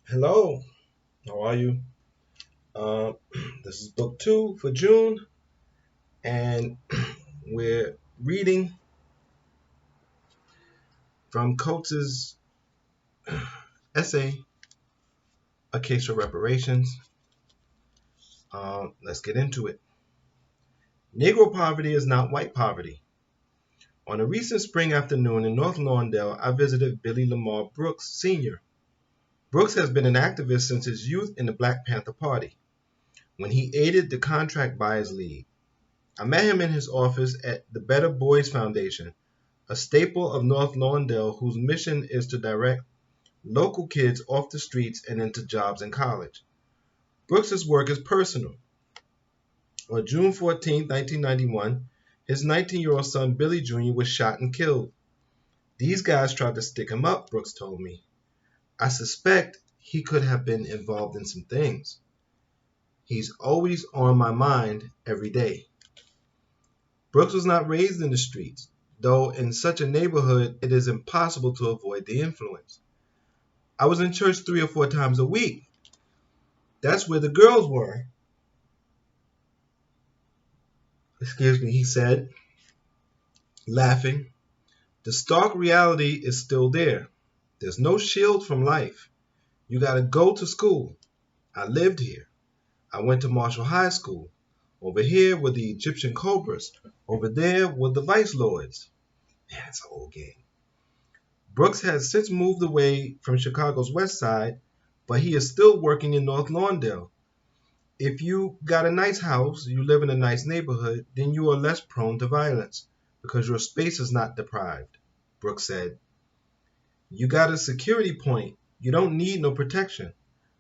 Hello, how are you? Uh, this is book two for June, and we're reading from Coates's essay, A Case for Reparations. Let's get into it. Negro poverty is not white poverty. On a recent spring afternoon in North Lawndale, I visited Billy Lamar Brooks, Sr. Brooks has been an activist since his youth in the Black Panther Party, when he aided the Contract Buyers League. I met him in his office at the Better Boys Foundation, a staple of North Lawndale whose mission is to direct local kids off the streets and into jobs and college. Brooks's work is personal. On June 14, 1991, his 19-year-old son Billy Jr. was shot and killed. These guys tried to stick him up, Brooks told me. I suspect he could have been involved in some things. He's always on my mind every day. Brooks was not raised in the streets, though in such a neighborhood it is impossible to avoid the influence. I was in church 3 or 4 times a week. That's where the girls were. Excuse me, he said, laughing. The stark reality is still there. There's no shield from life. You gotta go to school. I lived here. I went to Marshall High School. Over here were the Egyptian Cobras. Over there were the Vice Lords. Man, it's an old game. Brooks has since moved away from Chicago's West Side, but he is still working in North Lawndale. If you got a nice house, you live in a nice neighborhood, then you are less prone to violence because your space is not deprived, Brooks said. You got a security point. You don't need no protection.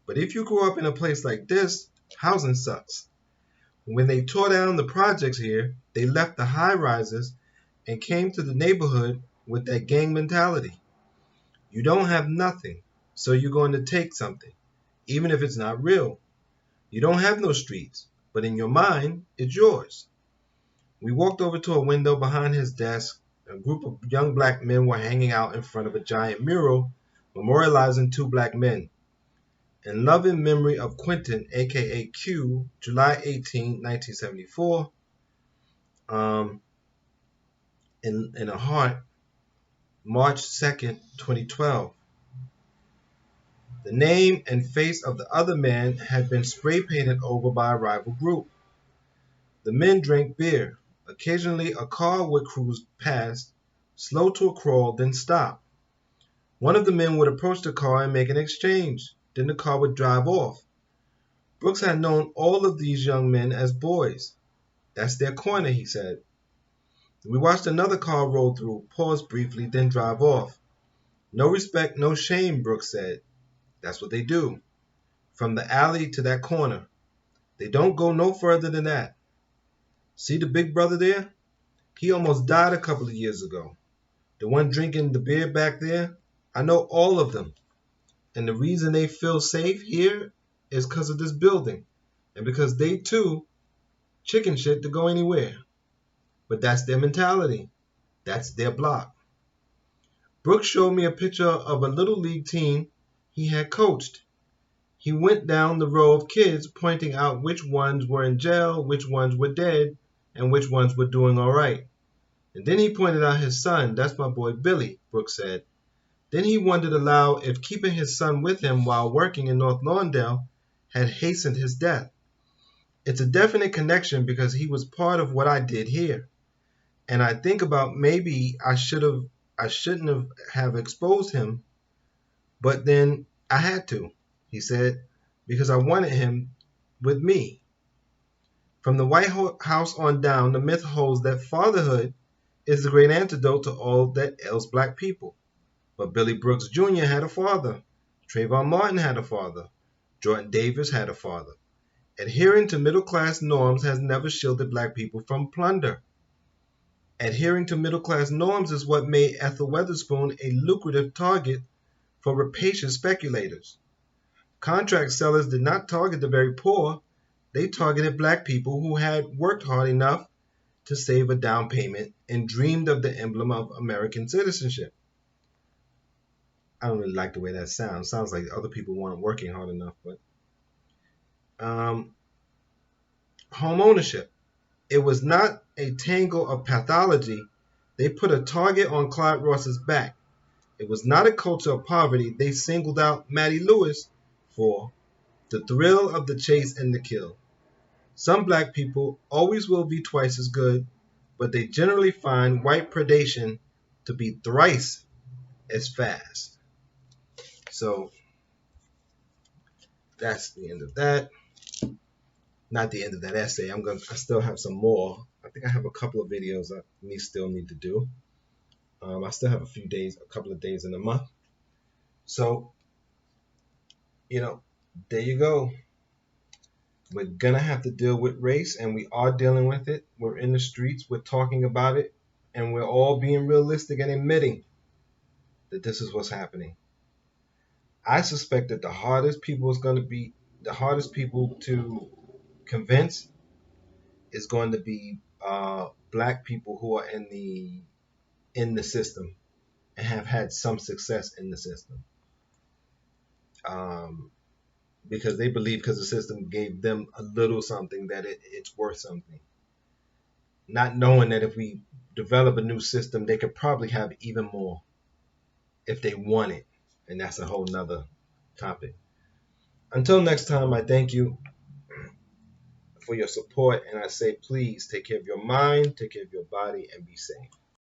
But if you grew up in a place like this, housing sucks. When they tore down the projects here, they left the high rises and came to the neighborhood with that gang mentality. You don't have nothing, so you're going to take something, even if it's not real. You don't have no streets, but in your mind, it's yours. We walked over to a window behind his desk. A group of young black men were hanging out in front of a giant mural memorializing two black men. In loving memory of Quentin, aka Q, July 18, 1974, in a heart, March 2nd, 2012. The name and face of the other man had been spray painted over by a rival group. The men drank beer. Occasionally a car would cruise past, slow to a crawl, then stop. One of the men would approach the car and make an exchange. Then the car would drive off. Brooks had known all of these young men as boys. That's their corner, he said. We watched another car roll through, pause briefly, then drive off. No respect, no shame, Brooks said. That's what they do. From the alley to that corner. They don't go no further than that. See the big brother there? He almost died a couple of years ago. The one drinking the beer back there? I know all of them. And the reason they feel safe here is because of this building. And because they too chicken shit to go anywhere. But that's their mentality. That's their block. Brooks showed me a picture of a little league team he had coached. He went down the row of kids pointing out which ones were in jail, which ones were dead, and which ones were doing all right. And then he pointed out his son. That's my boy Billy, Brooks said. Then he wondered aloud if keeping his son with him while working in North Lawndale had hastened his death. It's a definite connection because he was part of what I did here. And I think about maybe I shouldn't have exposed him, but then I had to, he said, because I wanted him with me. From the White House on down, the myth holds that fatherhood is the great antidote to all that ails black people. But Billy Brooks Jr. had a father. Trayvon Martin had a father. Jordan Davis had a father. Adhering to middle-class norms has never shielded black people from plunder. Adhering to middle-class norms is what made Ethel Weatherspoon a lucrative target for rapacious speculators. Contract sellers did not target the very poor. They targeted black people who had worked hard enough to save a down payment and dreamed of the emblem of American citizenship. I don't really like the way that sounds. Sounds like other people weren't working hard enough. But um, home ownership. It was not a tangle of pathology. They put a target on Clyde Ross's back. It was not a culture of poverty they singled out Mattie Lewis for. The thrill of the chase and the kill. Some black people always will be twice as good, but they generally find white predation to be thrice as fast. So that's the end of that. Not the end of that essay. I still have some more. I think I have a couple of videos I still need to do. I still have a couple of days in the month. So, there you go. We're gonna have to deal with race, and we are dealing with it. We're in the streets, we're talking about it, and we're all being realistic and admitting that this is what's happening. I suspect that the hardest people to convince is going to be black people who are in the system and have had some success in the system, because they believe because the system gave them a little something that it's worth something, not knowing that if we develop a new system, they could probably have even more if they want it, and that's a whole nother topic. Until next time, I thank you for your support, and I say please take care of your mind, take care of your body, and be safe.